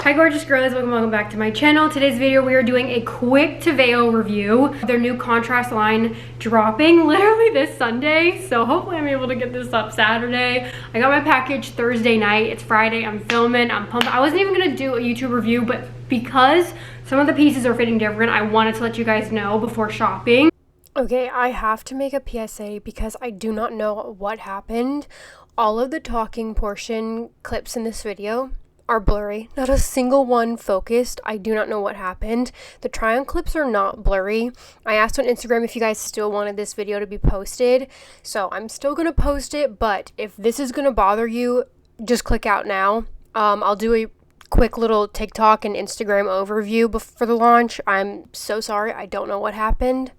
Hi gorgeous girlies, welcome back to my channel. Today's video we are doing a quick TEVEO review. Their new contrast line dropping literally this Sunday, so hopefully I'm able to get this up Saturday. I got my package Thursday night. It's Friday, I'm filming, I'm pumped. I wasn't even gonna do a YouTube review, but because some of the pieces are fitting different, I wanted to let you guys know before shopping. Okay, I have to make a PSA because I do not know what happened. All of the talking portion clips in this video are blurry. Not a single one focused. I do not know what happened. The try-on clips are not blurry. I asked on Instagram if you guys still wanted this video to be posted, so I'm still gonna post it, but if this is gonna bother you, just click out now. I'll do a quick little TikTok and Instagram overview for the launch. I'm so sorry. I don't know what happened.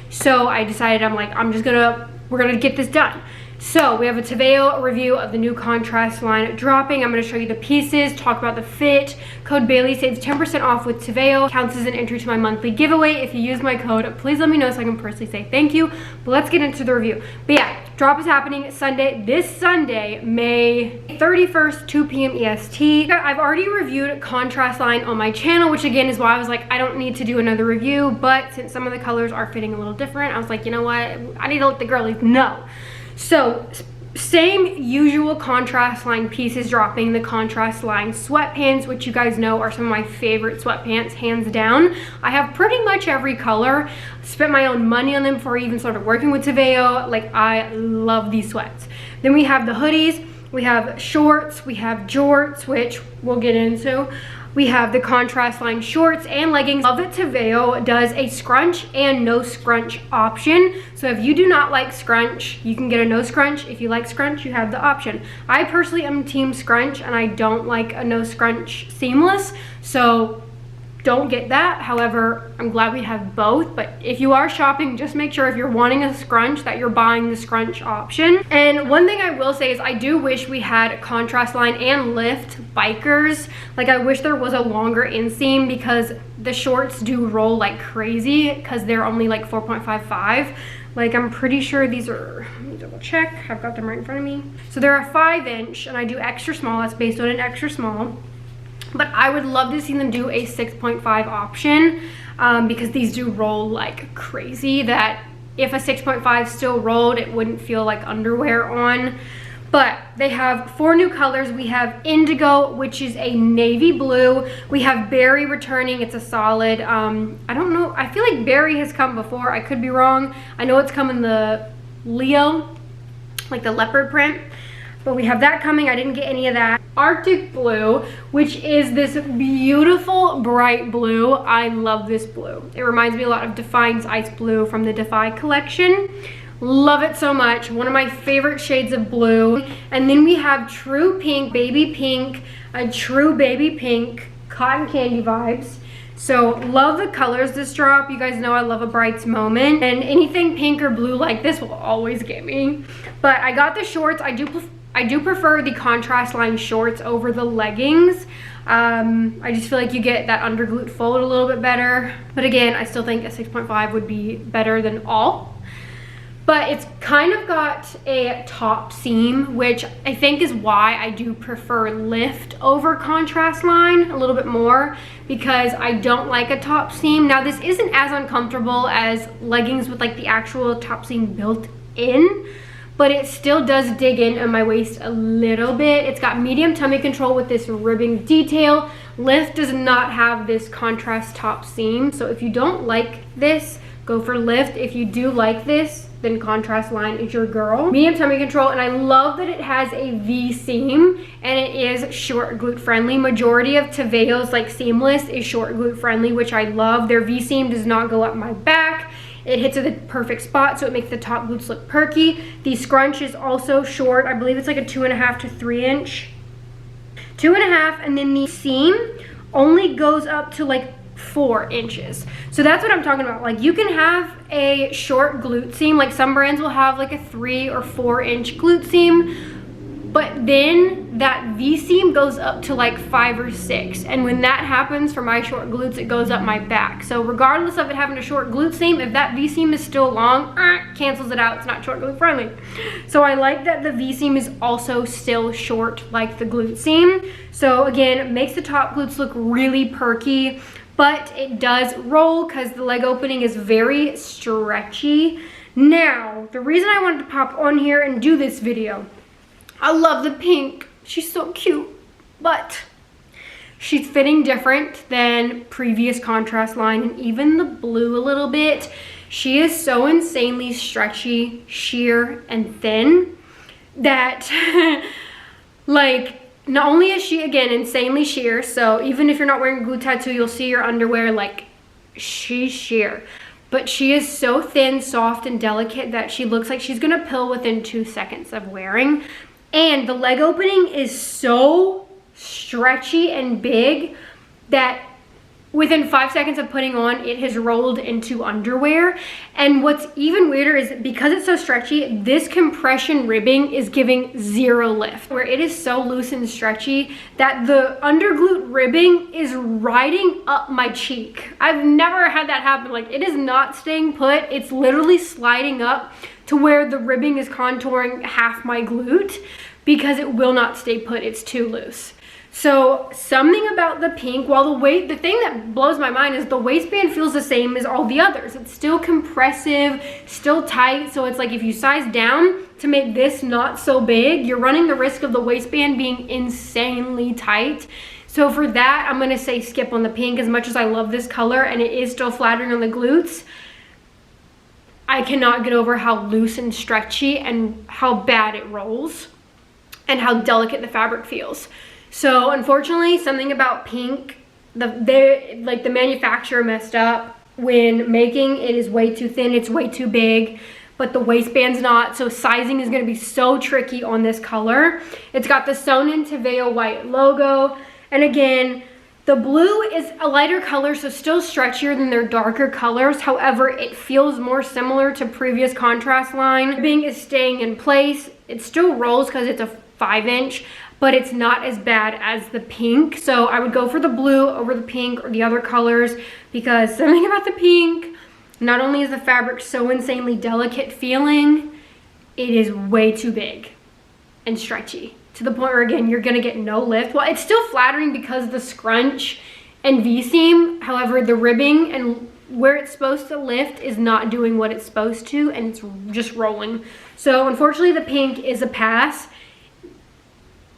So I decided, we're gonna get this done. So we have a TEVEO review of the new contrast line dropping. I'm going to show you the pieces, talk about the fit. Code Bailey saves 10% off with TEVEO. Counts as an entry to my monthly giveaway. If you use my code, please let me know so I can personally say thank you. But let's get into the review. But yeah, drop is happening this Sunday, May 31st, 2 p.m. EST. I've already reviewed contrast line on my channel, which again is why I was like, I don't need to do another review. But since some of the colors are fitting a little different, I was like, you know what? I need to let the girlies know. So same usual contrast line pieces dropping. The contrast line sweatpants, which you guys know are some of my favorite sweatpants, hands down. I have pretty much every color. Spent my own money on them before I even started working with TEVEO. Like, I love these sweats. Then we have the hoodies, we have shorts, we have jorts, which we'll get into. We have the contrast line shorts and leggings. Love that TEVEO does a scrunch and no scrunch option. So if you do not like scrunch, you can get a no scrunch. If you like scrunch, you have the option. I personally am team scrunch and I don't like a no scrunch seamless. So don't get that. However, I'm glad we have both. But if you are shopping, just make sure if you're wanting a scrunch that you're buying the scrunch option. And one thing I will say is I do wish we had contrast line and lift bikers. Like, I wish there was a longer inseam because the shorts do roll like crazy because they're only like 4.55. Like, I'm pretty sure these are, let me double check. I've got them right in front of me. So they're a 5-inch and I do extra small. That's based on an extra small. But I would love to see them do a 6.5 option because these do roll like crazy, that if a 6.5 still rolled, it wouldn't feel like underwear on. But they have 4 new colors. We have indigo, which is a navy blue. We have berry returning. It's a solid, I don't know. I feel like berry has come before. I could be wrong. I know it's come in the Leo, like the leopard print. But we have that coming. I didn't get any of that. Arctic blue, which is this beautiful bright blue. I love this blue. It reminds me a lot of Defiance Ice Blue from the Defy collection. Love it so much. One of my favorite shades of blue. And then we have true pink, baby pink, a true baby pink, cotton candy vibes. So love the colors this drop. You guys know I love a brights moment, and anything pink or blue like this will always get me. But I got the shorts. I do prefer the contrast line shorts over the leggings. I just feel like you get that under glute fold a little bit better. But again, I still think a 6.5 would be better than all. But it's kind of got a top seam, which I think is why I do prefer lift over contrast line a little bit more, because I don't like a top seam. Now, this isn't as uncomfortable as leggings with like the actual top seam built in, but it still does dig in on my waist a little bit. It's got medium tummy control with this ribbing detail. Lift does not have this contrast top seam. So if you don't like this, go for lift. If you do like this, then contrast line is your girl. Medium tummy control, and I love that it has a V seam and it is short glute friendly. Majority of TEVEO's like seamless is short glute friendly, which I love. Their V seam does not go up my back. It hits at the perfect spot, so it makes the top glutes look perky. The scrunch is also short. I believe it's like a 2.5 to 3 inch. 2.5, and then the seam only goes up to like 4 inches. So that's what I'm talking about. Like, you can have a short glute seam. Like, some brands will have like a 3 or 4 inch glute seam. but then that V-seam goes up to like 5 or 6. And when that happens for my short glutes, it goes up my back. So regardless of it having a short glute seam, if that V-seam is still long, cancels it out. It's not short glute friendly. So I like that the V-seam is also still short like the glute seam. So again, it makes the top glutes look really perky, but it does roll because the leg opening is very stretchy. Now, the reason I wanted to pop on here and do this video, I love the pink. She's so cute, but she's fitting different than previous contrast line, and even the blue a little bit. She is so insanely stretchy, sheer, and thin that like, not only is she, again, insanely sheer, so even if you're not wearing a glute tattoo, you'll see your underwear, like, she's sheer. But she is so thin, soft, and delicate that she looks like she's gonna pill within 2 seconds of wearing. And the leg opening is so stretchy and big that within 5 seconds of putting on, it has rolled into underwear. And what's even weirder is because it's so stretchy, this compression ribbing is giving 0 lift, where it is so loose and stretchy that the underglute ribbing is riding up my cheek. I've never had that happen. Like, it is not staying put. It's literally sliding up to where the ribbing is contouring half my glute because it will not stay put. It's too loose. So something about the pink, while the thing that blows my mind is the waistband feels the same as all the others. It's still compressive, still tight. So it's like if you size down to make this not so big, you're running the risk of the waistband being insanely tight. So for that, I'm gonna say skip on the pink. As much as I love this color and it is still flattering on the glutes, I cannot get over how loose and stretchy and how bad it rolls and how delicate the fabric feels. So unfortunately, something about pink, the manufacturer messed up when making. It is way too thin, it's way too big, but the waistband's not. So sizing is gonna be so tricky on this color. It's got the sewn in TEVEO white logo. And again, the blue is a lighter color, so still stretchier than their darker colors. However, it feels more similar to previous contrast line. Ribbing is staying in place. It still rolls because it's a 5-inch, but it's not as bad as the pink. So I would go for the blue over the pink or the other colors, because something about the pink, not only is the fabric so insanely delicate feeling, it is way too big and stretchy to the point where, again, you're gonna get no lift. Well, it's still flattering because the scrunch and V-seam, however, the ribbing and where it's supposed to lift is not doing what it's supposed to, and it's just rolling. So unfortunately, the pink is a pass.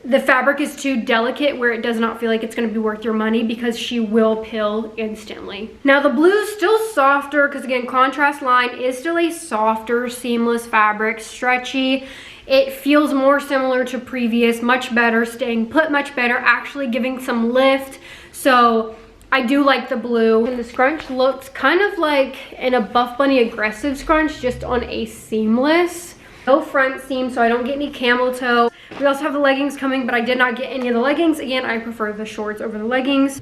The fabric is too delicate where it does not feel like it's going to be worth your money, because she will pill instantly. Now the blue is still softer because, again, contrast line is still a softer seamless fabric, stretchy. It feels more similar to previous, much better, staying put much better, actually giving some lift. So I do like the blue. And the scrunch looks kind of like in a Buff Bunny aggressive scrunch, just on a seamless. No front seam, so I don't get any camel toe. We also have the leggings coming, but I did not get any of the leggings. Again, I prefer the shorts over the leggings.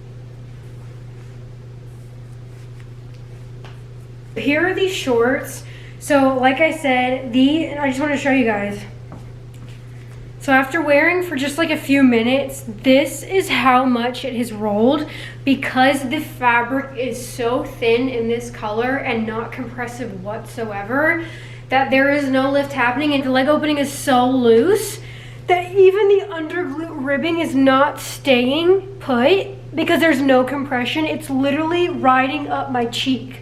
Here are these shorts. So like I said, I just want to show you guys. So after wearing for just like a few minutes, this is how much it has rolled, because the fabric is so thin in this color and not compressive whatsoever, that there is no lift happening, and the leg opening is so loose that even the underglute ribbing is not staying put because there's no compression. It's literally riding up my cheek.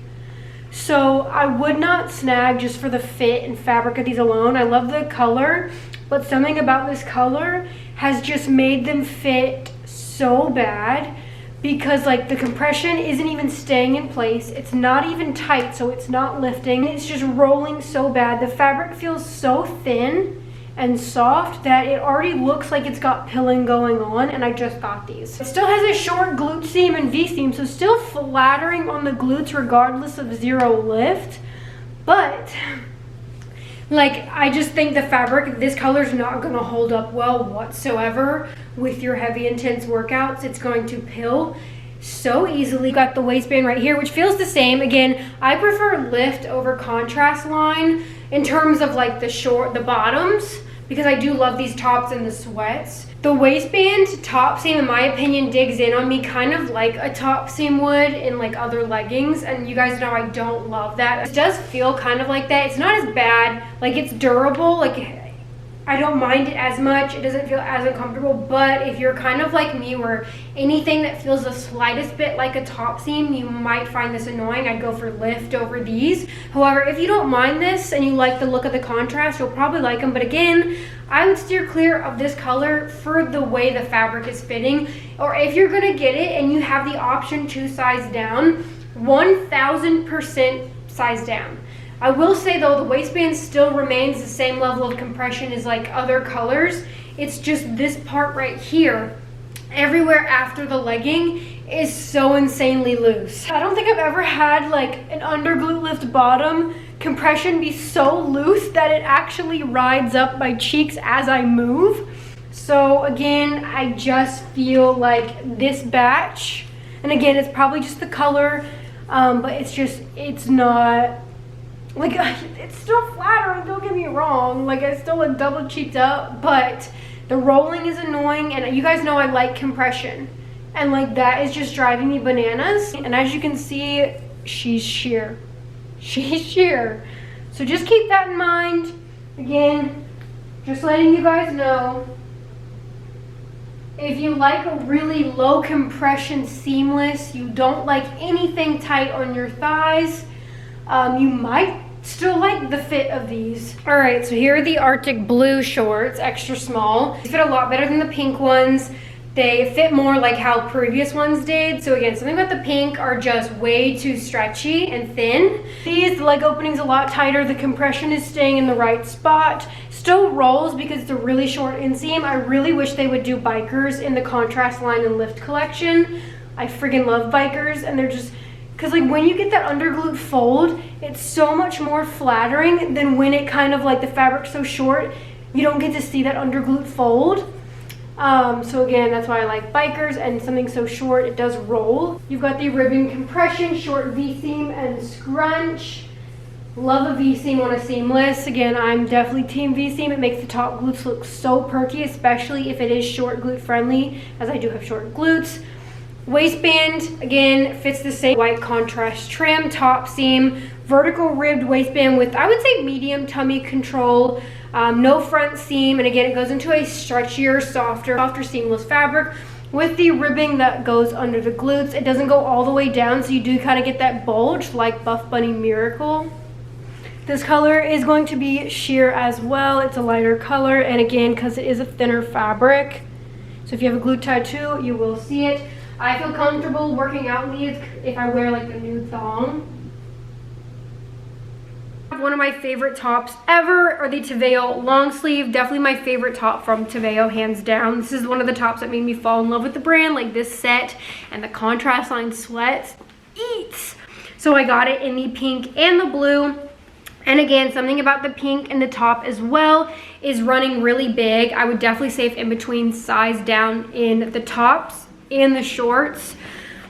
So I would not snag just for the fit and fabric of these alone. I love the color, but something about this color has just made them fit so bad, because like the compression isn't even staying in place. It's not even tight, so it's not lifting. It's just rolling so bad. The fabric feels so thin and soft that it already looks like it's got pilling going on, and I just got these. It still has a short glute seam and V-seam, so still flattering on the glutes regardless of 0 lift. But like, I just think the fabric, this color is not gonna hold up well whatsoever with your heavy intense workouts. It's going to pill so easily. Got the waistband right here, which feels the same. Again, I prefer lift over contrast line in terms of like the bottoms, because I do love these tops and the sweats. The waistband top seam, in my opinion, digs in on me kind of like a top seam would in like other leggings, and you guys know I don't love that. It does feel kind of like that. It's not as bad, like it's durable, like I don't mind it as much. It doesn't feel as uncomfortable, but if you're kind of like me where anything that feels the slightest bit like a top seam, you might find this annoying. I'd go for lift over these. However, if you don't mind this and you like the look of the contrast, you'll probably like them. But again, I would steer clear of this color for the way the fabric is fitting. Or if you're gonna get it and you have the option to size down, 1000% size down. I will say though, the waistband still remains the same level of compression as like other colors. It's just this part right here, everywhere after the legging, is so insanely loose. I don't think I've ever had like an under glute lift bottom compression be so loose that it actually rides up my cheeks as I move. So again, I just feel like this batch, and again, it's probably just the color, but it's not, like, it's still flattering, don't get me wrong. Like, I still look double cheeked up, but the rolling is annoying, and you guys know I like compression. And like, that is just driving me bananas. And as you can see, she's sheer. She's sheer. So just keep that in mind. Again, just letting you guys know, if you like a really low compression seamless, you don't like anything tight on your thighs, you might still like the fit of these. All right, so here are the Arctic blue shorts, extra small. They fit a lot better than the pink ones. They fit more like how previous ones did. So again, something about the pink are just way too stretchy and thin. These, the leg opening's a lot tighter. The compression is staying in the right spot. Still rolls because it's a really short inseam. I really wish they would do bikers in the contrast line and lift collection. I friggin' love bikers, and they're just, because like when you get that under glute fold, it's so much more flattering than when it kind of like the fabric's so short, you don't get to see that under glute fold. So again, that's why I like bikers, and something so short, it does roll. You've got the ribbon compression, short V-seam and scrunch. Love a V-seam on a seamless. Again, I'm definitely team V-seam. It makes the top glutes look so perky, especially if it is short glute friendly, as I do have short glutes. Waistband, again, fits the same white contrast trim, top seam, vertical ribbed waistband with, I would say, medium tummy control, no front seam, and again, it goes into a stretchier, softer seamless fabric with the ribbing that goes under the glutes. It doesn't go all the way down, so you do kind of get that bulge like Buff Bunny Miracle. This color is going to be sheer as well. It's a lighter color, and again, because it is a thinner fabric, so if you have a glute tattoo, you will see it. I feel comfortable working out in these if I wear like a nude thong. One of my favorite tops ever are the TEVEO long sleeve. Definitely my favorite top from TEVEO, hands down. This is one of the tops that made me fall in love with the brand, like this set and the contrast line sweats. Eats! So I got it in the pink and the blue. And again, something about the pink and the top as well is running really big. I would definitely say if in between, size down in the tops and the shorts,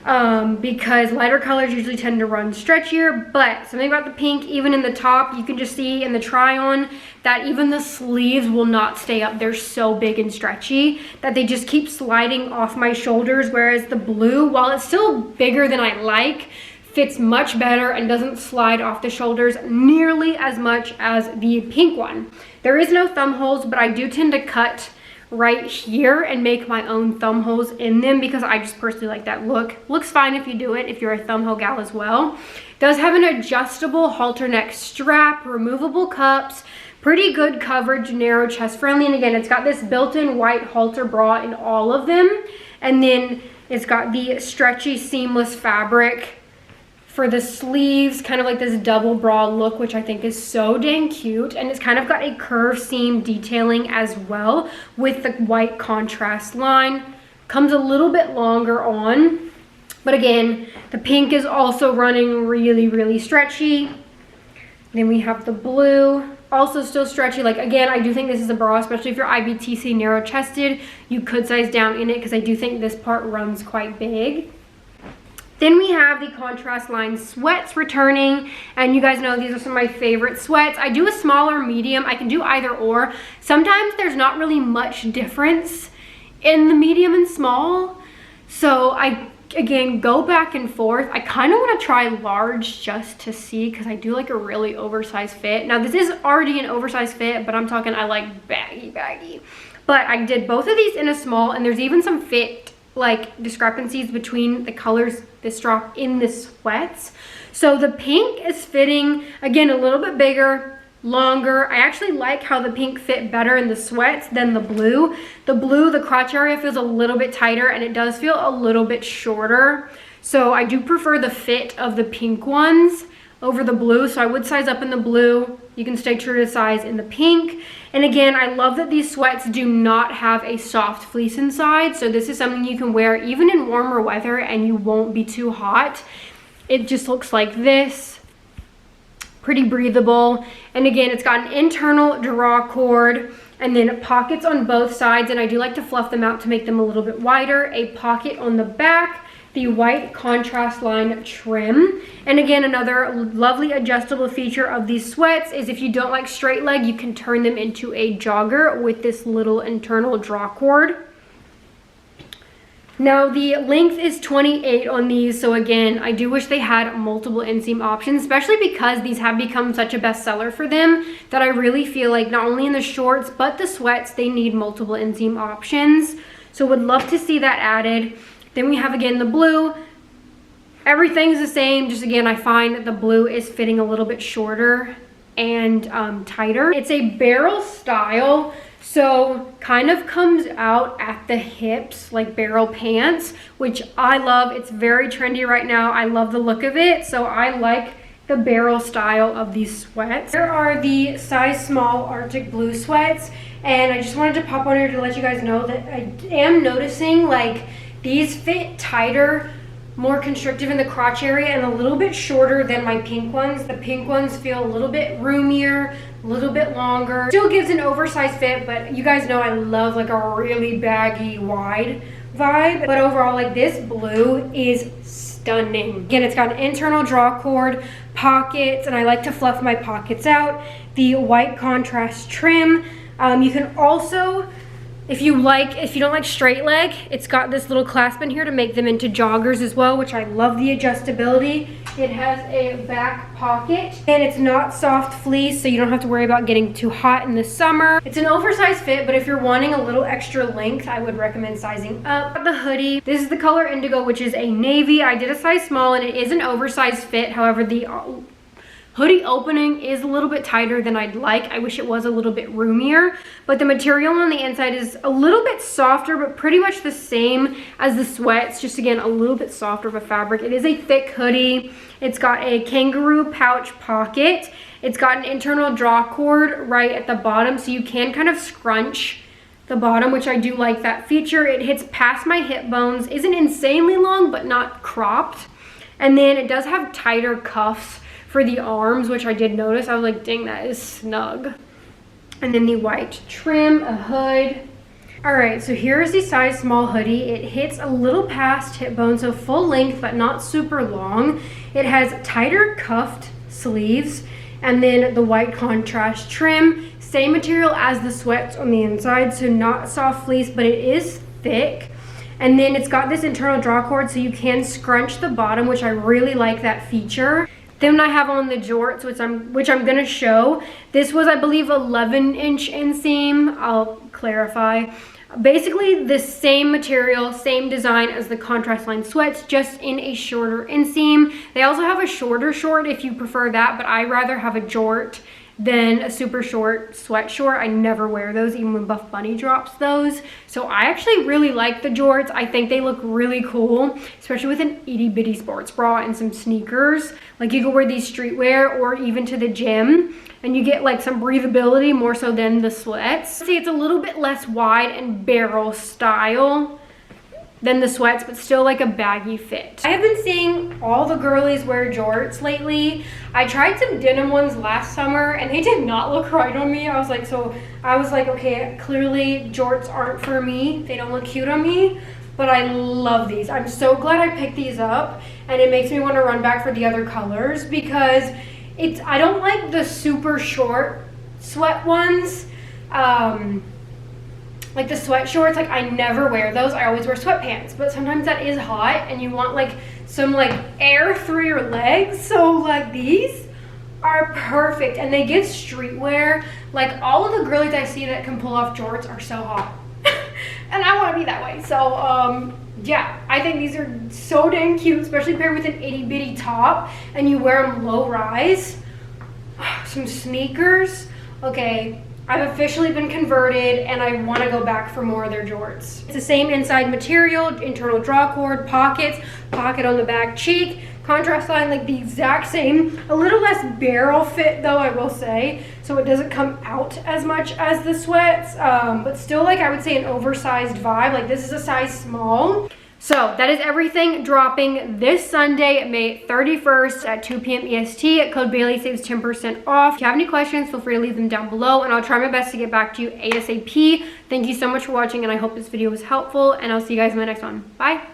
because lighter colors usually tend to run stretchier. But something about the pink, even in the top, you can just see in the try on that even the sleeves will not stay up. They're so big and stretchy that they just keep sliding off my shoulders, whereas the blue, while it's still bigger than I like, fits much better and doesn't slide off the shoulders nearly as much as the pink one. There is no thumb holes, but I do tend to cut right here and make my own thumb holes in them because I just personally like that look. Looks fine if you do it, if you're a thumb hole gal as well. Does have an adjustable halter neck strap, removable cups, pretty good coverage, narrow chest friendly, and again, it's got this built-in white halter bra in all of them, and then it's got the stretchy seamless fabric for the sleeves, kind of like this double bra look, which I think is so dang cute. And it's kind of got a curved seam detailing as well with the white contrast line. Comes a little bit longer on, but again, the pink is also running really, really stretchy. Then we have the blue, also still stretchy. Like again, I do think this is a bra, especially if you're IBTC narrow chested, you could size down in it because I do think this part runs quite big. Then we have the contrast line sweats returning, and you guys know these are some of my favorite sweats. I do a smaller medium. I can do either or. Sometimes there's not really much difference in the medium and small, so I again go back and forth. I kind of want to try large just to see, because I do like a really oversized fit. Now this is already an oversized fit, but I'm talking I like baggy. But I did both of these in a small, and there's even some fit like discrepancies between the colors this drop in the sweats. So the pink is fitting again a little bit bigger, longer. I actually like how the pink fit better in the sweats than the blue. The blue, the crotch area feels a little bit tighter, and it does feel a little bit shorter. So I do prefer the fit of the pink ones over the blue, so I would size up in the blue. You can stay true to size in the pink. And again, I love that these sweats do not have a soft fleece inside, so this is something you can wear even in warmer weather and you won't be too hot. It just looks like this, pretty breathable. And again, it's got an internal draw cord and then pockets on both sides, and I do like to fluff them out to make them a little bit wider. A pocket on the back, the white contrast line trim. And again, another lovely adjustable feature of these sweats is if you don't like straight leg, you can turn them into a jogger with this little internal draw cord. Now the length is 28 on these, so again, I do wish they had multiple inseam options, especially because these have become such a bestseller for them that I really feel like not only in the shorts but the sweats, they need multiple inseam options. So would love to see that added. Then we have again the blue. Everything's the same, just again I find that the blue is fitting a little bit shorter and tighter. It's a barrel style, so kind of comes out at the hips like barrel pants, which I love. It's very trendy right now. I love the look of it, so I like the barrel style of these sweats. Here are the size small Arctic blue sweats, and I just wanted to pop on here to let you guys know that I am noticing like these fit tighter, more constrictive in the crotch area, and a little bit shorter than my pink ones. The pink ones feel a little bit roomier, a little bit longer. Still gives an oversized fit, but you guys know I love like a really baggy, wide vibe. But overall, like this blue is stunning. Again, it's got an internal draw cord, pockets, and I like to fluff my pockets out. The white contrast trim. You can also, if you don't like straight leg, it's got this little clasp in here to make them into joggers as well, which I love the adjustability. It has a back pocket, and it's not soft fleece, so you don't have to worry about getting too hot in the summer. It's an oversized fit, but if you're wanting a little extra length, I would recommend sizing up. The hoodie, this is the color indigo, which is a navy. I did a size small, and it is an oversized fit. However, the hoodie opening is a little bit tighter than I'd like. I wish it was a little bit roomier, but the material on the inside is a little bit softer, but pretty much the same as the sweats, just again a little bit softer of a fabric. It is a thick hoodie. It's got a kangaroo pouch pocket. It's got an internal draw cord right at the bottom, so you can kind of scrunch the bottom, which I do like that feature. It hits past my hip bones, isn't insanely long but not cropped, and then it does have tighter cuffs for the arms, which I did notice. I was like, dang, that is snug. And then the white trim, a hood. All right, so here's the size small hoodie. It hits a little past hip bone, so full length, but not super long. It has tighter cuffed sleeves, and then the white contrast trim. Same material as the sweats on the inside, so not soft fleece, but it is thick. And then it's got this internal draw cord, so you can scrunch the bottom, which I really like that feature. Then I have on the jorts, which I'm gonna show. This was, I believe, 11-inch inseam. I'll clarify. Basically the same material, same design as the contrast line sweats, just in a shorter inseam. They also have a shorter short if you prefer that, but I rather have a jort than a super short sweat short. I never wear those, even when Buff Bunny drops those. So I actually really like the jorts. I think they look really cool, especially with an itty bitty sports bra and some sneakers. Like you can wear these streetwear or even to the gym, and you get like some breathability more so than the sweats. See, it's a little bit less wide and barrel style than the sweats, but still like a baggy fit. I have been seeing all the girlies wear jorts lately. I tried some denim ones last summer and they did not look right on me. I was like, okay, clearly jorts aren't for me. They don't look cute on me. but I love these. I'm so glad I picked these up, and it makes me want to run back for the other colors because I don't like the super short sweat ones. Like the sweat shorts, like I never wear those. I always wear sweatpants, but sometimes that is hot and you want like some like air through your legs. So like these are perfect, and they give streetwear. Like all of the girlies I see that can pull off jorts are so hot. And I want to be that way. So yeah, I think these are so dang cute, especially paired with an itty bitty top and you wear them low rise. Some sneakers. Okay, I've officially been converted and I want to go back for more of their jorts. It's the same inside material, internal draw cord, pockets, pocket on the back cheek, contrast line, like the exact same. A little less barrel fit though, I will say, so it doesn't come out as much as the sweats, but still like I would say an oversized vibe. Like this is a size small. So that is everything dropping this Sunday, May 31st at 2 p.m. EST. Code Bailey saves 10% off. If you have any questions, feel free to leave them down below and I'll try my best to get back to you ASAP. Thank you so much for watching and I hope this video was helpful, and I'll see you guys in the next one. Bye.